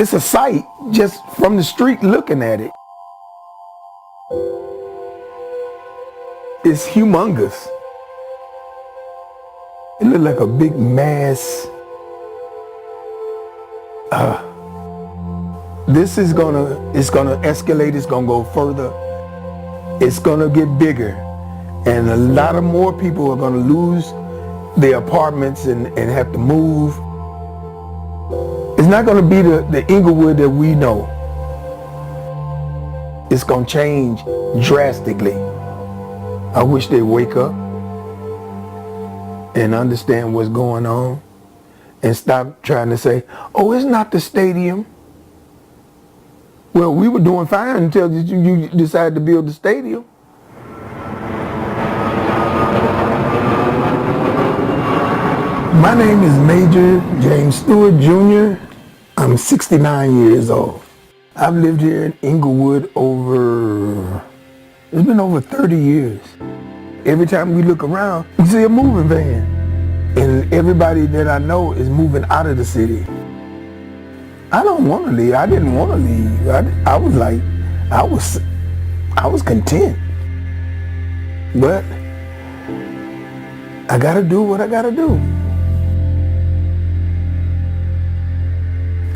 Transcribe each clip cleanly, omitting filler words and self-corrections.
It's a sight just from the street looking at it. It's humongous. It looked like a big mass. It's gonna escalate, it's gonna go further. It's gonna get bigger. And a lot of more people are gonna lose their apartments and have to move. It's not gonna be the Inglewood that we know. It's gonna change drastically. I wish they'd wake up and understand what's going on and stop trying to say, oh, it's not the stadium. Well, we were doing fine until you decided to build the stadium. My name is Major James Stewart Jr. I'm 69 years old. I've lived here in Inglewood it's been over 30 years. Every time we look around, we see a moving van. And everybody that I know is moving out of the city. I don't want to leave. I didn't want to leave. I was content. But I gotta do what I gotta do.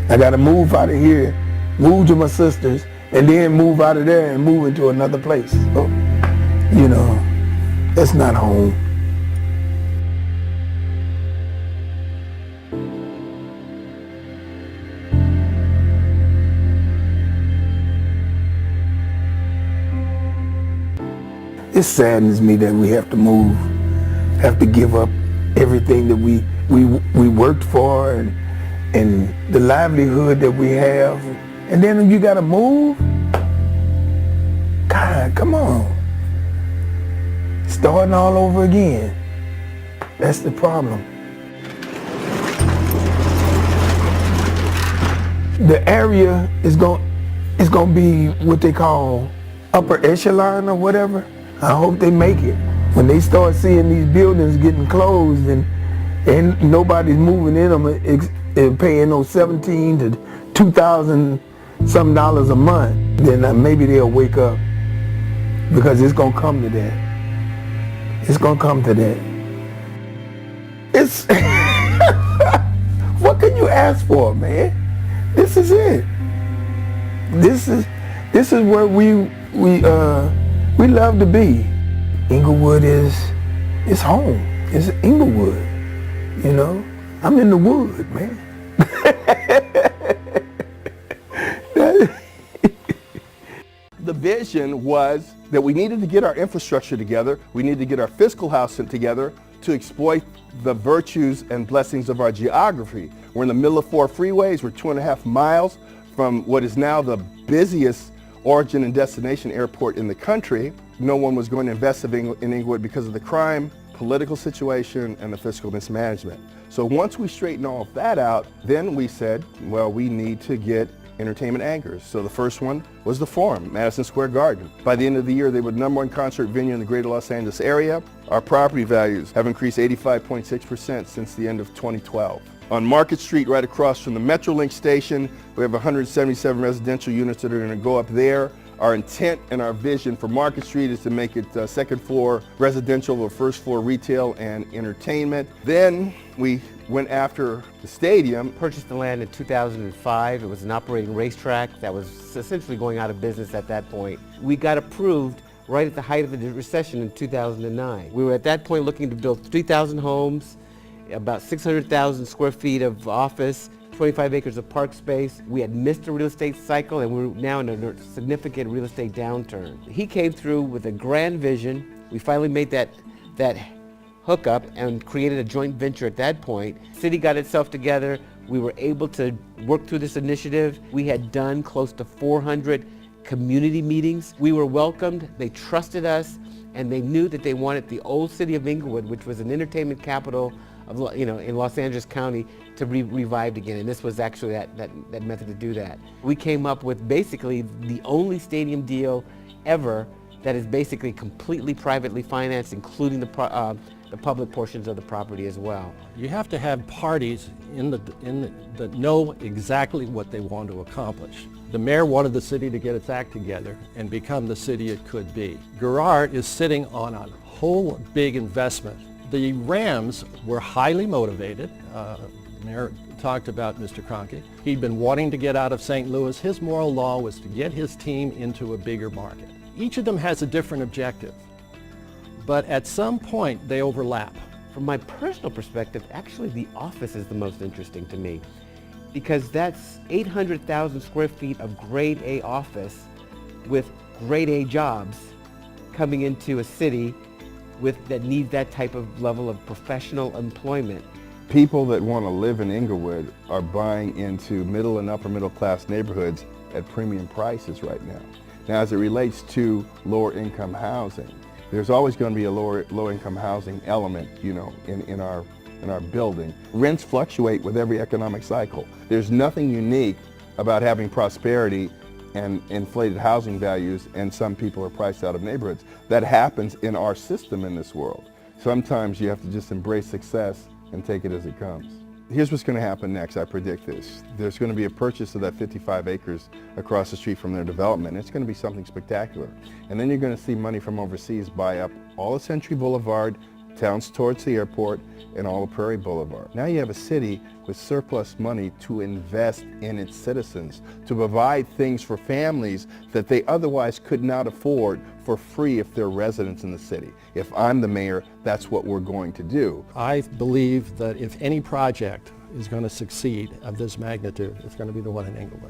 I gotta move out of here, move to my sister's, and then move out of there and move into another place. So, that's not home. It saddens me that we have to move, have to give up everything that we worked for and the livelihood that we have, and then you gotta move? God, come on. Starting all over again. That's the problem. The area is going to be what they call upper echelon or whatever. I hope they make it. When they start seeing these buildings getting closed and nobody's moving in them and paying those $17 to $2,000 some dollars a month, then maybe they'll wake up, because it's gonna come to that. It's gonna come to that. It's what can you ask for, man? This is it. This is where we love to be. Inglewood is home. It's Inglewood. I'm in the wood, man. The vision was that we needed to get our infrastructure together. We needed to get our fiscal house together to exploit the virtues and blessings of our geography. We're in the middle of 4 freeways. We're 2.5 miles from what is now the busiest origin and destination airport in the country. No one was going to invest in Inglewood because of the crime, political situation, and the fiscal mismanagement. So once we straightened all of that out, then we said, well, we need to get entertainment anchors. So the first one was the Forum, Madison Square Garden. By the end of the year, they were the #1 concert venue in the greater Los Angeles area. Our property values have increased 85.6% since the end of 2012. On Market Street, right across from the Metrolink station, we have 177 residential units that are going to go up there. Our intent and our vision for Market Street is to make it second floor residential or first floor retail and entertainment. Then we went after the stadium. Purchased the land in 2005. It was an operating racetrack that was essentially going out of business at that point. We got approved right at the height of the recession in 2009. We were at that point looking to build 3,000 homes, about 600,000 square feet of office, 25 acres of park space. We had missed a real estate cycle, and we're now in a significant real estate downturn. He came through with a grand vision. We finally made that hookup and created a joint venture at that point. City got itself together. We were able to work through this initiative. We had done close to 400 community meetings. We were welcomed. They trusted us, and they knew that they wanted the old city of Inglewood, which was an entertainment capital of, in Los Angeles County, to be revived again, and this was actually that method to do that. We came up with basically the only stadium deal ever that is basically completely privately financed, including the the public portions of the property as well. You have to have parties that know exactly what they want to accomplish. The mayor wanted the city to get its act together and become the city it could be. Girard is sitting on a whole big investment. The Rams were highly motivated. The mayor talked about Mr. Kroenke. He'd been wanting to get out of St. Louis. His moral law was to get his team into a bigger market. Each of them has a different objective, but at some point they overlap. From my personal perspective, actually the office is the most interesting to me, because that's 800,000 square feet of grade A office with grade A jobs coming into a city that needs that type of level of professional employment. People that want to live in Inglewood are buying into middle and upper middle class neighborhoods at premium prices right now. Now, as it relates to lower income housing, there's always going to be a low income housing element, in our building. Rents fluctuate with every economic cycle. There's nothing unique about having prosperity and inflated housing values, and some people are priced out of neighborhoods. That happens in our system in this world. Sometimes you have to just embrace success and take it as it comes. Here's what's going to happen next. I predict this. There's going to be a purchase of that 55 acres across the street from their development. It's going to be something spectacular. And then you're going to see money from overseas buy up all of Century Boulevard, towns towards the airport, and all of Prairie Boulevard. Now you have a city with surplus money to invest in its citizens, to provide things for families that they otherwise could not afford for free if they're residents in the city. If I'm the mayor, that's what we're going to do. I believe that if any project is going to succeed of this magnitude, it's going to be the one in Inglewood.